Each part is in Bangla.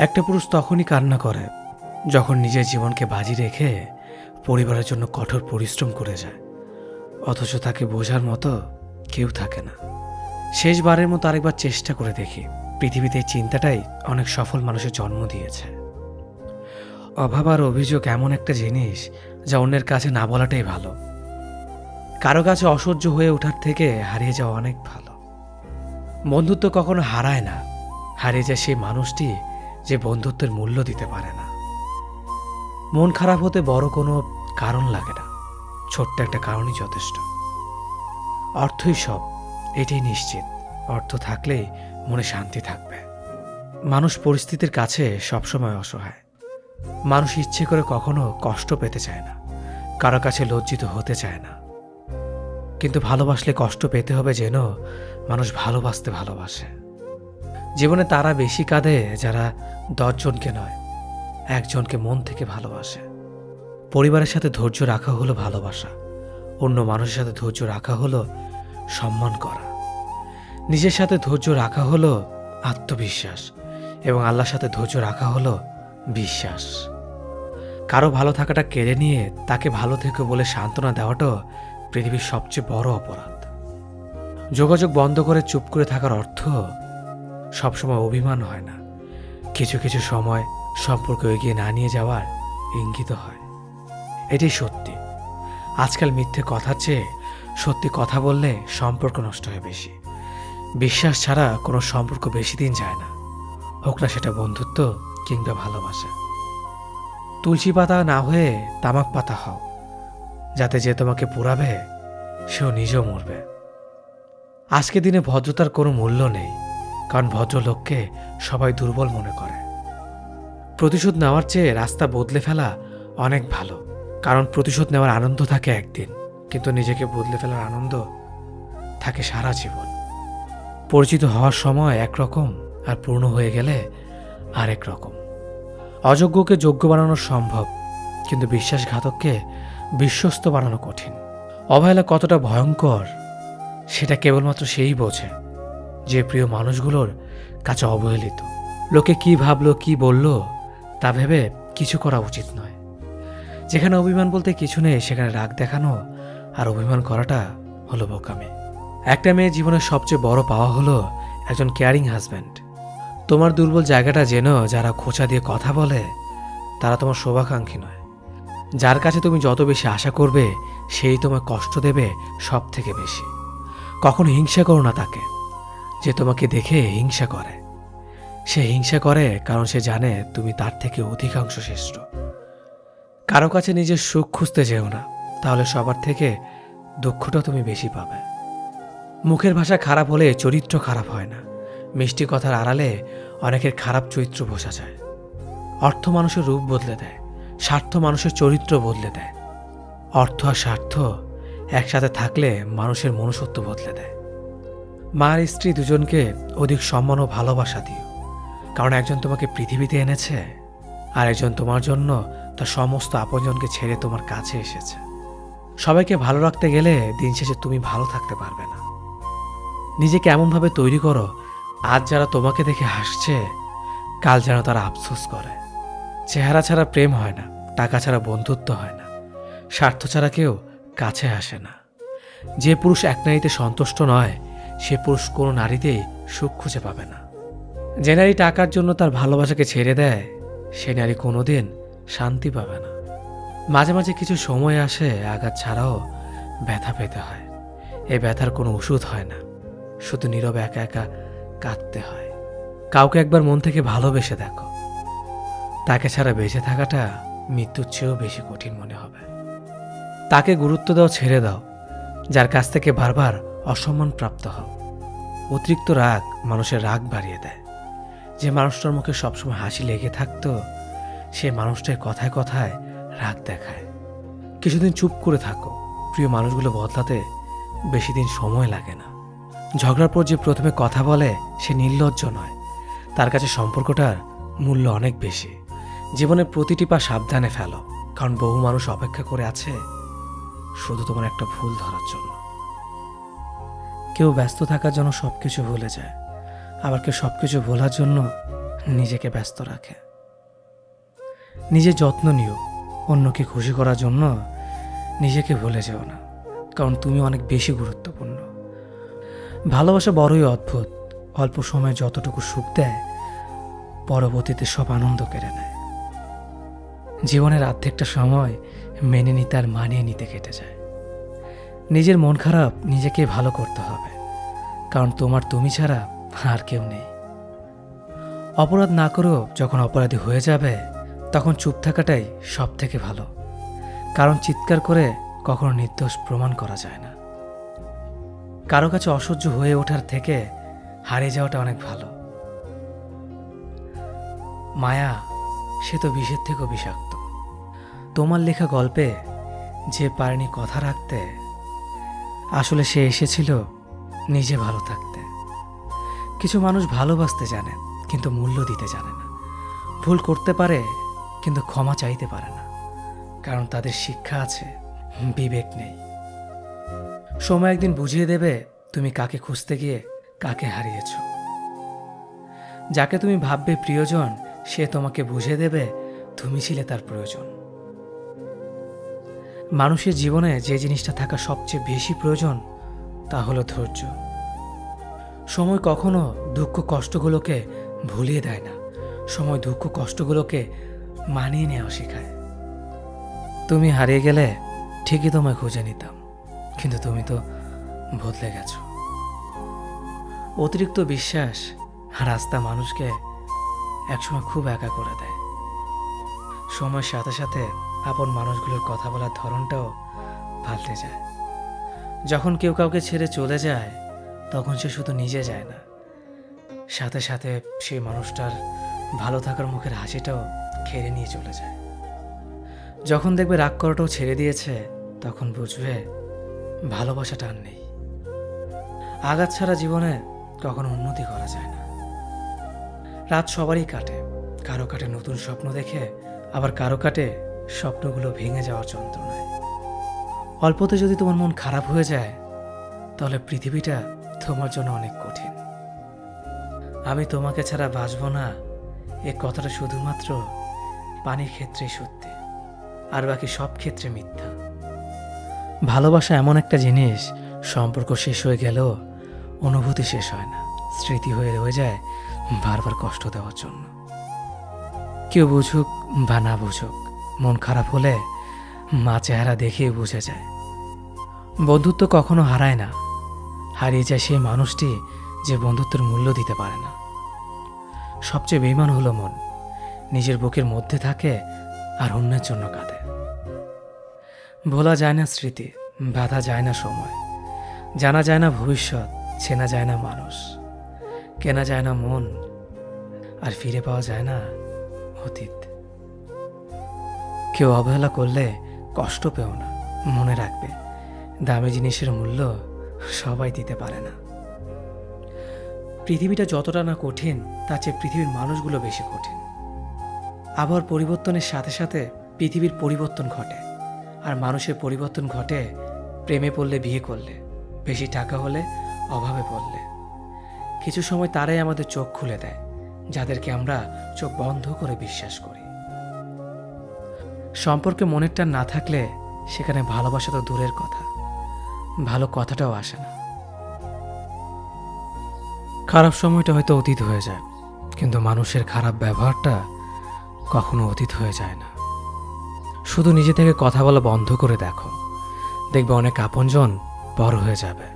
একটা পুরুষ তখনই কান্না করে যখন নিজের জীবনকে বাজি রেখে পরিবারের জন্য কঠোর পরিশ্রম করে যায়, অথচ তাকে বোঝার মতো কেউ থাকে না। শেষবারের মতো আরেকবার চেষ্টা করে দেখি। পৃথিবীতে এই চিন্তাটাই অনেক সফল মানুষের জন্ম দিয়েছে। অভাব আর অভিযোগ এমন একটা জিনিস যা অন্যের কাছে না বলাটাই ভালো। কারো কাছে অসহ্য হয়ে ওঠার থেকে হারিয়ে যাওয়া অনেক ভালো। বন্ধুত্ব কখনো হারায় না, হারিয়ে যায় সেই মানুষটি যে বন্ধুত্বের মূল্য দিতে পারে না। মন খারাপ হতে বড় কোনো কারণ লাগে না, ছোট্ট একটা কারণই যথেষ্ট। অর্থই সব, এটাই নিশ্চিত। অর্থ থাকলেই মনে শান্তি থাকবে। মানুষ পরিস্থিতির কাছে সবসময় অসহায়। মানুষ ইচ্ছে করে কখনো কষ্ট পেতে চায় না, কারো কাছে লজ্জিত হতে চায় না। কিন্তু ভালোবাসলে কষ্ট পেতে হবে যেন মানুষ ভালোবাসতে ভালোবাসে। জীবনে তারা বেশি কাঁদে যারা 10 জনকে নয়, একজনকে মন থেকে ভালোবাসে। পরিবারের সাথে ধৈর্য রাখা হলো ভালোবাসা, অন্য মানুষের সাথে ধৈর্য রাখা হলো সম্মান করা, নিজের সাথে ধৈর্য রাখা হলো আত্মবিশ্বাস, এবং আল্লাহর সাথে ধৈর্য রাখা হলো বিশ্বাস। কারো ভালো থাকাটা কেড়ে নিয়ে তাকে ভালো থেকো বলে সান্ত্বনা দেওয়াটাও পৃথিবীর সবচেয়ে বড় অপরাধ। যোগাযোগ বন্ধ করে চুপ করে থাকার অর্থ সবসময় অভিমান হয় না, কিছু কিছু সময় সম্পর্ক এগিয়ে না নিয়ে যাওয়ার ইঙ্গিত হয়। এটাই সত্যি। আজকাল মিথ্যে কথার চেয়ে সত্যি কথা বললে সম্পর্ক নষ্ট হয় বেশি। বিশ্বাস ছাড়া কোনো সম্পর্ক বেশি দিন যায় না, হোক না সেটা বন্ধুত্ব কিংবা ভালোবাসা। তুলসী পাতা না হয়ে তামাক পাতা হও, যাতে যে তোমাকে পোড়াবে সেও নিজেও মরবে। আজকে দিনে ভদ্রতার কোনো মূল্য নেই, কারণ ভদ্রলোককে সবাই দুর্বল মনে করে। প্রতিশোধ নেওয়ার চেয়ে রাস্তা বদলে ফেলা অনেক ভালো, কারণ প্রতিশোধ নেওয়ার আনন্দ থাকে একদিন, কিন্তু নিজেকে বদলে ফেলার আনন্দ থাকে সারা জীবন। পরিচিত হওয়ার সময় একরকম, আর পূর্ণ হয়ে গেলে আরেক রকম। অযোগ্যকে যোগ্য বানানো সম্ভব, কিন্তু বিশ্বাসঘাতককে বিশ্বস্ত বানানো কঠিন। অবহেলা কতটা ভয়ঙ্কর সেটা কেবলমাত্র সেই বোঝে যে প্রিয় মানুষগুলোর কাছে অবহেলিত। লোকে কি ভাবলো কি বলল তা ভেবে কিছু করা উচিত নয়। যেখানে অভিমান বলতে কিছু নেই সেখানে রাগ দেখানো আর অভিমান করাটা হলো বোকামি। একটা মেয়ের জীবনের সবচেয়ে বড় পাওয়া হলো একজন কেয়ারিং হাজব্যান্ড। তোমার দুর্বল জায়গাটা যেন যারা খোঁচা দিয়ে কথা বলে তারা তোমার শুভাকাঙ্ক্ষী নয়। যার কাছে তুমি যত বেশি আশা করবে সেই তোমায় কষ্ট দেবে সব থেকে বেশি। কখনো হিংসা করো না তাকে যে তোমাকে দেখে হিংসা করে। সে হিংসা করে কারণ সে জানে তুমি তার থেকে অধিকাংশ শ্রেষ্ঠ। কারো কাছে নিজের সুখ খুঁজতে যেও না, তাহলে সবার থেকে দুঃখটা তুমি বেশি পাবে। মুখের ভাষা খারাপ হলে চরিত্র খারাপ হয় না। মিষ্টি কথার আড়ালে অনেকের খারাপ চরিত্র বোঝা যায়। অর্থ মানুষের রূপ বদলে দেয়, স্বার্থ মানুষের চরিত্র বদলে দেয়। অর্থ আর স্বার্থ একসাথে থাকলে মানুষের মনুষ্যত্ব বদলে দেয়। মা আর স্ত্রী দুজনকে অধিক সম্মান ও ভালোবাসা দিও, কারণ একজন তোমাকে পৃথিবীতে এনেছে আর একজন তোমার জন্য তার সমস্ত আপনজনকে ছেড়ে তোমার কাছে এসেছে। সবাইকে ভালো রাখতে গেলে দিন শেষে তুমি ভালো থাকতে পারবে না। নিজেকে এমনভাবে তৈরি করো আজ যারা তোমাকে দেখে হাসছে কাল যেন তারা আফসোস করে। চেহারা ছাড়া প্রেম হয় না, টাকা ছাড়া বন্ধুত্ব হয় না, স্বার্থ ছাড়া কেউ কাছে আসে না। যে পুরুষ এক নারীতে সন্তুষ্ট নয় সে পুরুষ কোনো নারীতেই সুখ খুঁজে পাবে না। যে নারী টাকার জন্য তার ভালোবাসাকে ছেড়ে দেয় সে নারী কোনোদিন শান্তি পাবে না। মাঝে মাঝে কিছু সময় আসে আঘাত ছাড়াও ব্যথা পেতে হয়। এই ব্যথার কোনো ওষুধ হয় না, শুধু নীরবে একা একা কাঁদতে হয়। কাউকে একবার মন থেকে ভালোবেসে দেখো, তাকে ছাড়া বেঁচে থাকাটা মৃত্যুর চেয়েও বেশি কঠিন মনে হবে। তাকে গুরুত্ব দাও, ছেড়ে দাও যার কাছ থেকে বারবার অসম্মান প্রাপ্ত হও। অতিরিক্ত রাগ মানুষের রাগ বাড়িয়ে দেয়। যে মানুষটার মুখে সবসময় হাসি লেগে থাকতো সে মানুষটার কথায় কথায় রাগ দেখায়। কিছুদিন চুপ করে থাকো, প্রিয় মানুষগুলো বদলাতে বেশি দিন সময় লাগে না। ঝগড়ার পর যে প্রথমে কথা বলে সে নির্লজ্জ নয়, তার কাছে সম্পর্কটার মূল্য অনেক বেশি। জীবনের প্রতিটি পা সাবধানে ফেলো, কারণ বহু মানুষ অপেক্ষা করে আছে শুধু তোমার একটা ভুল ধরার জন্য। কেউ ব্যস্ত থাকার জন্য সবকিছু ভুলে যায়, আবার কেউ সবকিছু ভোলার জন্য নিজেকে ব্যস্ত রাখে। নিজের যত্ন নিও, অন্যকে খুশি করার জন্য নিজেকে ভুলে যেও না, কারণ তুমি অনেক বেশি গুরুত্বপূর্ণ। ভালোবাসা বড়ই অদ্ভুত, অল্প সময়ে যতটুকু সুখ দেয় পরবর্তীতে সব আনন্দ কেড়ে নেয়। জীবনের অর্ধেকটা সময় মেনে নিতে আর মানিয়ে নিতে কেটে যায়। নিজের মন খারাপ নিজেকে ভালো করতে হবে, কারণ তোমার তুমি ছাড়া আর কেউ নেই। অপরাধ না করেও যখন অপরাধী হয়ে যাবে তখন চুপ থাকাটাই সব থেকে ভালো, কারণ চিৎকার করে কখনো নির্দোষ প্রমাণ করা যায় না। কারো কাছে অসহ্য হয়ে ওঠার থেকে হারিয়ে যাওয়াটা অনেক ভালো। মায়া সে তো বিষের থেকেও বিষাক্ত। তোমার লেখা গল্পে যে পারেনি কথা রাখতে, আসলে সে এসেছিল নিজে ভালো থাকতে। কিছু মানুষ ভালোবাসতে জানে কিন্তু মূল্য দিতে জানে না। ভুল করতে পারে কিন্তু ক্ষমা চাইতে পারে না, কারণ তাদের শিক্ষা আছে, বিবেক নেই। সময় একদিন বুঝিয়ে দেবে তুমি কাকে খুঁজতে গিয়ে কাকে হারিয়েছ। যাকে তুমি ভাববে প্রিয়জন, সে তোমাকে বুঝিয়ে দেবে তুমি ছিলে তার প্রয়োজন। মানুষের জীবনে যে জিনিসটা থাকা সবচেয়ে বেশি প্রয়োজন তা হলো ধৈর্য। সময় কখনো দুঃখ কষ্টগুলোকে ভুলিয়ে দেয় না, সময় দুঃখ কষ্টগুলোকে মানিয়ে নেওয়া শেখায়। তুমি হারিয়ে গেলে ঠিকই তোমায় খুঁজে নিতাম, কিন্তু তুমি তো বদলে গেছো। অতিরিক্ত বিশ্বাস আর আস্থা মানুষকে একসময় খুব একা করে দেয়। সময়ের সাথে সাথে আপন মানুষগুলোর কথা বলার ধরনটাও পাল্টে যায়। যখন কেউ কাউকে ছেড়ে চলে যায় তখন সে শুধু নিজে যায় না, সাথে সাথে সেই মানুষটার ভালো থাকার মুখের হাসিটাও কেড়ে নিয়ে চলে যায়। যখন দেখবে রাগ করাটাও ছেড়ে দিয়েছে তখন বুঝবে ভালোবাসাটা আর নেই। আঘাত ছাড়া জীবনে কখনো উন্নতি করা যায় না। রাত সবারই কাটে, কারো কাটে নতুন স্বপ্ন দেখে, আবার কারো কাটে স্বপ্নগুলো ভেঙে যাওয়ার যন্ত্রণায়। অল্পতে যদি তোমার মন খারাপ হয়ে যায় তাহলে পৃথিবীটা তোমার জন্য অনেক কঠিন। আমি তোমাকে ছাড়া বাঁচবো না, এ কথাটা শুধুমাত্র পানির ক্ষেত্রেই সত্যি, আর বাকি সব ক্ষেত্রে মিথ্যা। ভালোবাসা এমন একটা জিনিস, সম্পর্ক শেষ হয়ে গেলেও অনুভূতি শেষ হয় না, স্মৃতি হয়ে রয়ে যায় বারবার কষ্ট দেওয়ার জন্য। কেউ বুঝুক বা না বুঝুক, মন খারাপ হলে মা চেহারা দেখেই বুঝে যায়। বন্ধুত্ব কখনো হারায় না, হারিয়ে যায় সেই মানুষটি যে বন্ধুত্বের মূল্য দিতে পারে না। সবচেয়ে বেঈমান হলো মন, নিজের বুকের মধ্যে থাকে আর অন্যের জন্য কাঁদে। ভোলা যায় না স্মৃতি, বাধা যায় না সময়, জানা যায় না ভবিষ্যৎ, চেনা যায় না মানুষ, কেনা যায় না মন, আর ফিরে পাওয়া যায় না অতীত। কেউ অবহেলা করলে কষ্ট পেও না, মনে রাখবে দামি জিনিসের মূল্য সবাই দিতে পারে না। পৃথিবীটা যতটা না কঠিন তার চেয়ে পৃথিবীর মানুষগুলো বেশি কঠিন। আবহাওয়ার পরিবর্তনের সাথে সাথে পৃথিবীর পরিবর্তন ঘটে, আর মানুষের পরিবর্তন ঘটে প্রেমে পড়লে, বিয়ে করলে, বেশি টাকা হলে, অভাবে পড়লে। কিছু সময় তারাই আমাদের চোখ খুলে দেয়, যাদেরকে আমরা চোখ বন্ধ করে বিশ্বাস করি। সম্পর্কে মনের টান না থাকলে সেখানে ভালোবাসা তো দূরের কথা, ভালো কথাটাও আসে না। খারাপ সময়টা হয়তো অতীত হয়ে যায়, কিন্তু মানুষের খারাপ ব্যবহারটা কখনো অতীত হয়ে যায় না। শুধু নিজে থেকে কথা বলা বন্ধ করে দেখো, দেখবে অনেক আপনজন বড় হয়ে যাবে।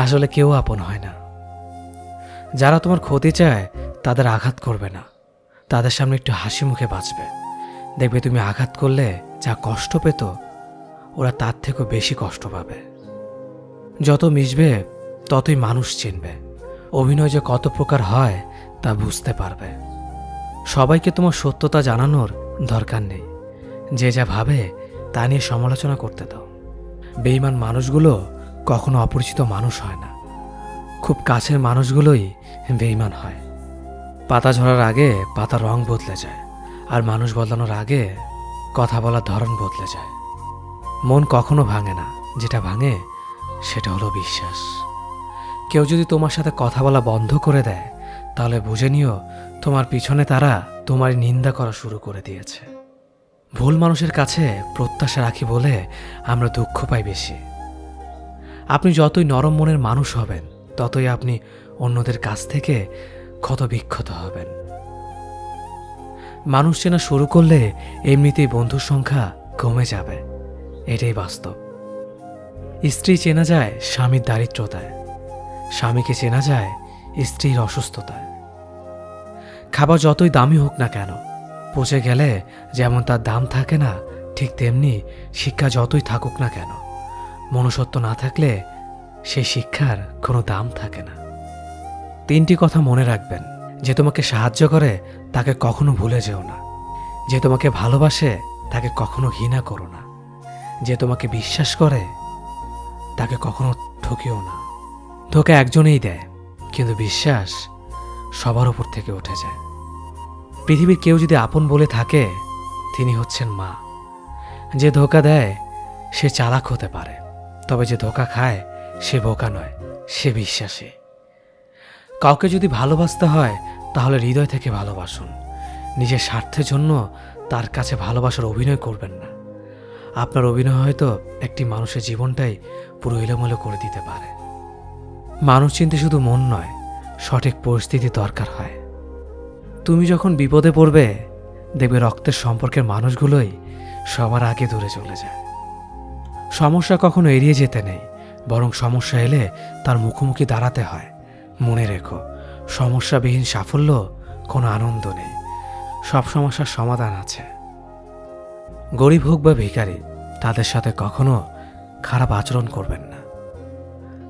আসলে কেউ আপন হয় না। যারা তোমার ক্ষতি চায় তাদের আঘাত করবে না, তাদের সামনে একটু হাসি মুখে বাঁচবে। দেখবে তুমি আঘাত করলে যা কষ্ট পেত ওরা তার থেকেও বেশি কষ্ট পাবে। যত মিশবে ততই মানুষ চিনবে, অভিনয় যে কত প্রকার হয় তা বুঝতে পারবে। সবাইকে তোমার সত্যতা জানানোর দরকার নেই, যে যা ভাবে তা নিয়ে সমালোচনা করতে দাও। বেঈমান মানুষগুলো কখনো অপরিচিত মানুষ হয় না, খুব কাছের মানুষগুলোই বেঈমান হয়। পাতা ঝরার আগে পাতার রং বদলে যায়, আর মানুষ বদলানোর আগে কথা বলার ধরন বদলে যায়। মন কখনো ভাঙে না, যেটা ভাঙে সেটা হলো বিশ্বাস। কেউ যদি তোমার সাথে কথা বলা বন্ধ করে দেয় তাহলে বুঝে নিও তোমার পিছনে তারা তোমার নিন্দা করা শুরু করে দিয়েছে। ভুল মানুষের কাছে প্রত্যাশা রাখি বলে আমরা দুঃখ পাই বেশি। আপনি যতই নরম মনের মানুষ হবেন, ততই আপনি অন্যদের কাছ থেকে ক্ষতবিক্ষত হবেন। মানুষ চেনা শুরু করলে এমনিতেই বন্ধুর সংখ্যা কমে যাবে, এটাই বাস্তব। স্ত্রী চেনা যায় স্বামীর দারিদ্রতায়, স্বামীকে চেনা যায় স্ত্রীর অসুস্থতায়। খাবার যতই দামি হোক না কেন, পচে গেলে যেমন তার দাম থাকে না, ঠিক তেমনি শিক্ষা যতই থাকুক না কেন, মনুষ্যত্ব না থাকলে সেই শিক্ষার কোনো দাম থাকে না। 3টি কথা মনে রাখবেন। যে তোমাকে সাহায্য করে তাকে কখনো ভুলে যেও না। যে তোমাকে ভালোবাসে তাকে কখনো ঘৃণা করো না। যে তোমাকে বিশ্বাস করে তাকে কখনো ঠকিও না। ধোঁকা একজনেই দেয়, কিন্তু বিশ্বাস সবার উপর থেকে উঠে যায়। পৃথিবীর কেউ যদি আপন বলে থাকে, তিনি হচ্ছেন মা। যে ধোঁকা দেয় সে চালাক হতে পারে, তবে যে ধোঁকা খায় সে বোকা নয়, সে বিশ্বাসী। কাউকে যদি ভালোবাসতে হয় তাহলে হৃদয় থেকে ভালোবাসুন। নিজের স্বার্থের জন্য তার কাছে ভালোবাসার অভিনয় করবেন না। আপনার অভিনয় হয়তো একটি মানুষের জীবনটাই পুরো এলোমেলো করে দিতে পারে। মানুষ চিনতে শুধু মন নয়, সঠিক পরিস্থিতি দরকার হয়। তুমি যখন বিপদে পড়বে, দেখবে রক্তের সম্পর্কের মানুষগুলোই সবার আগে দূরে চলে যায়। সমস্যা কখনো এড়িয়ে যেতে নেই, বরং সমস্যা এলে তার মুখোমুখি দাঁড়াতে হয়। মনে রেখো, সমস্যাবিহীন সাফল্য কোনো আনন্দ নেই। সব সমস্যার সমাধান আছে। গরিব হোক বা ভিখারি, তাদের সাথে কখনো খারাপ আচরণ করবেন না,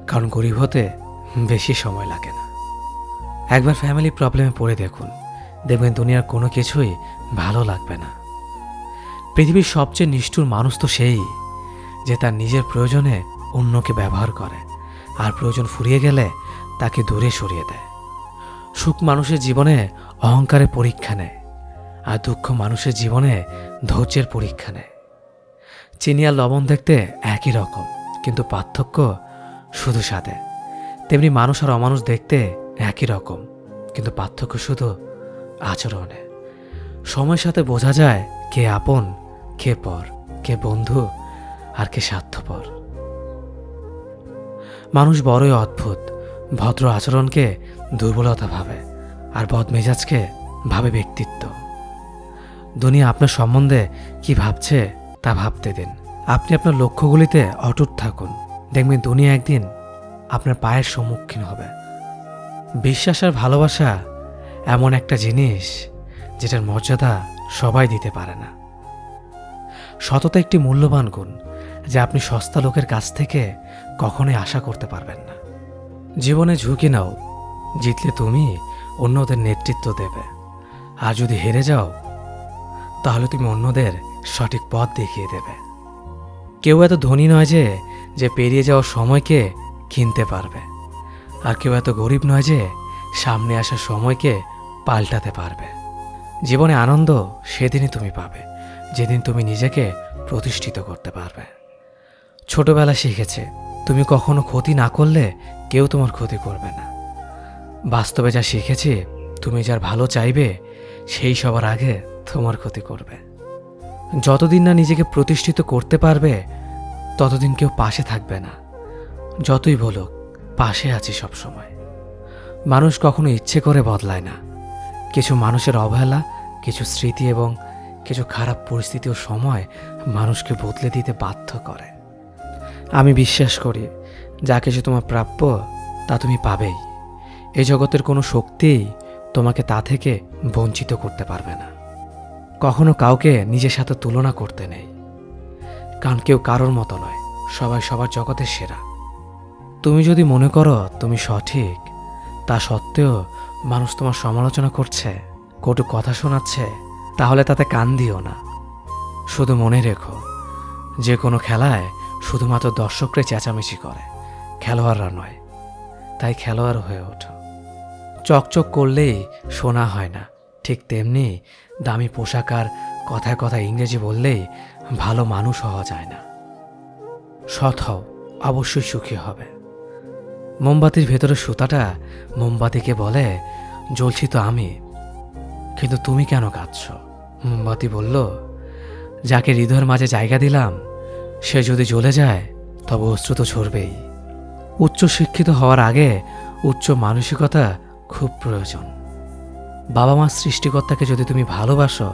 কারণ গরিব হতে বেশি সময় লাগে না। একবার ফ্যামিলি প্রবলেমে পড়ে দেখুন, দেখবেন দুনিয়ার কোনো কিছুই ভালো লাগবে না। পৃথিবীর সবচেয়ে নিষ্ঠুর মানুষ তো সেই, যে তার নিজের প্রয়োজনে অন্যকে ব্যবহার করে, আর প্রয়োজন ফুরিয়ে গেলে তাকে দূরে সরিয়ে দেয়। সুখ মানুষের জীবনে অহংকারের পরীক্ষা নেয়, আর দুঃখ মানুষের জীবনে ধৈর্যের পরীক্ষা নেয়। চিনি আর লবণ দেখতে একই রকম, কিন্তু পার্থক্য শুধু স্বাদে। তেমনি মানুষ আর অমানুষ দেখতে একই রকম, কিন্তু পার্থক্য শুধু আচরণে। সময়ের সাথে বোঝা যায় কে আপন, কে পর, কে বন্ধু আর কে স্বার্থপর। মানুষ বড়ই অদ্ভুত। ভদ্র আচরণকে দুর্বলতা ভাবে, আর বদমেজাজকে ভাবে ব্যক্তিত্ব। দুনিয়া আপনার সম্বন্ধে কি ভাবছে তা ভাবতে দিন। আপনি আপনার লক্ষ্যগুলিতে অটুট থাকুন, দেখবেন দুনিয়া একদিন আপনার পায়ের সম্মুখীন হবে। বিশ্বাস আর ভালোবাসা এমন একটা জিনিস যেটার মর্যাদা সবাই দিতে পারে না। সততা একটি মূল্যবান গুণ, যা আপনি সস্তা লোকের কাছ থেকে কখনোই আশা করতে পারবেন না। জীবনে ঝুঁকি নাও, জিতলে তুমি অন্যদের নেতৃত্ব দেবে, আর যদি হেরে যাও তাহলে তুমি অন্যদের সঠিক পথ দেখিয়ে দেবে। কেউ এত ধনী নয় যে পেরিয়ে যাওয়ার সময়কে কিনতে পারবে, আর কেউ এত গরিব নয় যে সামনে আসা সময়কে পাল্টাতে পারবে। জীবনে আনন্দ সেদিনই তুমি পাবে, যেদিন তুমি নিজেকে প্রতিষ্ঠিত করতে পারবে। ছোটবেলা শিখেছে, তুমি কখনো ক্ষতি না করলে কেউ তোমার ক্ষতি করবে না। বাস্তবে যা শিখেছি, তুমি যার ভালো চাইবে সেই সবার আগে তোমার ক্ষতি করবে। যতদিন না নিজেকে প্রতিষ্ঠিত করতে পারবে, ততদিন কেউ পাশে থাকবে না। যতই বলুক, পাশে আছি সব সময়। মানুষ কখনো ইচ্ছে করে বদলায় না। কিছু মানুষের অবহেলা, কিছু স্মৃতি এবং কিছু খারাপ পরিস্থিতি ও সময় মানুষকে বদলে দিতে বাধ্য করে। আমি বিশ্বাস করি, যা কিছু তোমার প্রাপ্য তা তুমি পাবেই। এই জগতের কোনো শক্তিই তোমাকে তা থেকে বঞ্চিত করতে পারবে না। কখনো কাউকে নিজের সাথে তুলনা করতে নেই, কারণ কেউ কারোর মতো নয়, সবাই সবার জগতের সেরা। তুমি যদি মনে করো তুমি সঠিক, তা সত্ত্বেও মানুষ তোমার সমালোচনা করছে, কটু কথা শোনাচ্ছে, তাহলে তাতে কান দিও না। শুধু মনে রেখো, যে কোনো খেলায় শুধুমাত্র দর্শকরা চেঁচামেচি করে, খেলোয়াড়রা নয়। তাই খেলোয়াড় হয়ে ওঠো। চকচক করলেই শোনা হয় না, ঠিক তেমনি দামি পোশাক আর কথায় কথায় ইংরেজি বললেই ভালো মানুষ হওয়া যায় না। সৎ হও, অবশ্যই সুখী হবে। মোমবাতির ভেতরে সুতাটা মোমবাতিকে বলে, জ্বলছি তো আমি, কিন্তু তুমি কেন কাঁদছ? মোমবাতি বলল, যাকে হৃদয়ের মাঝে জায়গা দিলাম সে যদি জ্বলে যায় তবে অশ্রু তো ঝরবেই। উচ্চ শিক্ষিত হওয়ার আগে উচ্চ মানসিকতা খুব প্রয়োজন। বাবা মার সৃষ্টিকর্তাকে যদি তুমি ভালোবাসো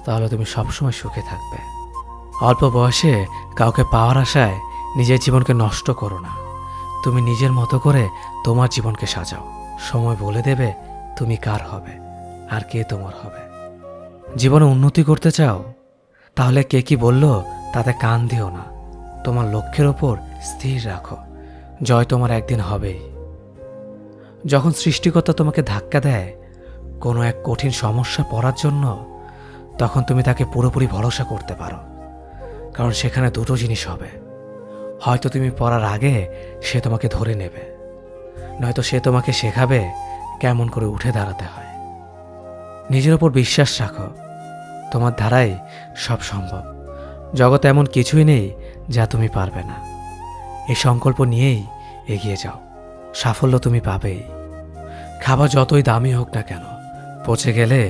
তাহলে তুমি সবসময় সুখে থাকবে। অল্প বয়সে কাউকে পাওয়ার আশায় নিজের জীবনকে নষ্ট করো না। তুমি নিজের মতো করে তোমার জীবনকে সাজাও। সময় বলে দেবে তুমি কার হবে আর কে তোমার হবে। জীবনে উন্নতি করতে চাও? তাহলে কে কি বলল তাতে কান দিও না। তোমার লক্ষ্যের ওপর স্থির রাখো, জয় তোমার একদিন হবেই। যখন সৃষ্টিকর্তা তোমাকে ধাক্কা দেয় কোনো এক কঠিন সমস্যা পড়ার জন্য, তখন তুমি তাকে পুরোপুরি ভরসা করতে পারো। কারণ সেখানে দুটো জিনিস হবে, হয়তো তুমি পড়ার আগে সে তোমাকে ধরে নেবে, নয়তো সে তোমাকে শেখাবে কেমন করে উঠে দাঁড়াতে হয়। নিজের ওপর বিশ্বাস রাখো, তোমার দ্বারাই সব সম্ভব। জগতে এমন কিছুই নেই যা তুমি পারবে না। এই সংকল্প নিয়েই এগিয়ে যাও, সাফল্য তুমি পাবেই। খাবার যতই দামি হোক না কেন, পচে গেলে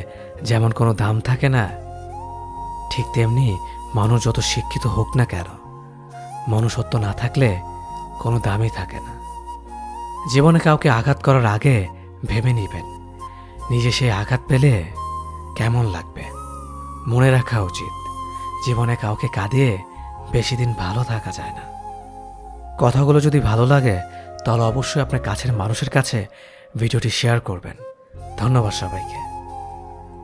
যেমন কোনো দাম থাকে না, ঠিক তেমনি মানুষ যত শিক্ষিত হোক না কেন, মনুষ্যত্ব না থাকলে কোনো দামই থাকে না। জীবনে কাউকে আঘাত করার আগে ভেবে নিবেন নিজে সেই আঘাত পেলে কেমন লাগবে। মনে রাখা উচিত, জীবনে কাউকে কাঁদিয়ে বেশি দিন ভালো থাকা যায় না। কথাগুলো যদি ভালো লাগে তাহলে অবশ্যই আপনার কাছের মানুষের কাছে ভিডিওটি শেয়ার করবেন। ধন্যবাদ সবাইকে।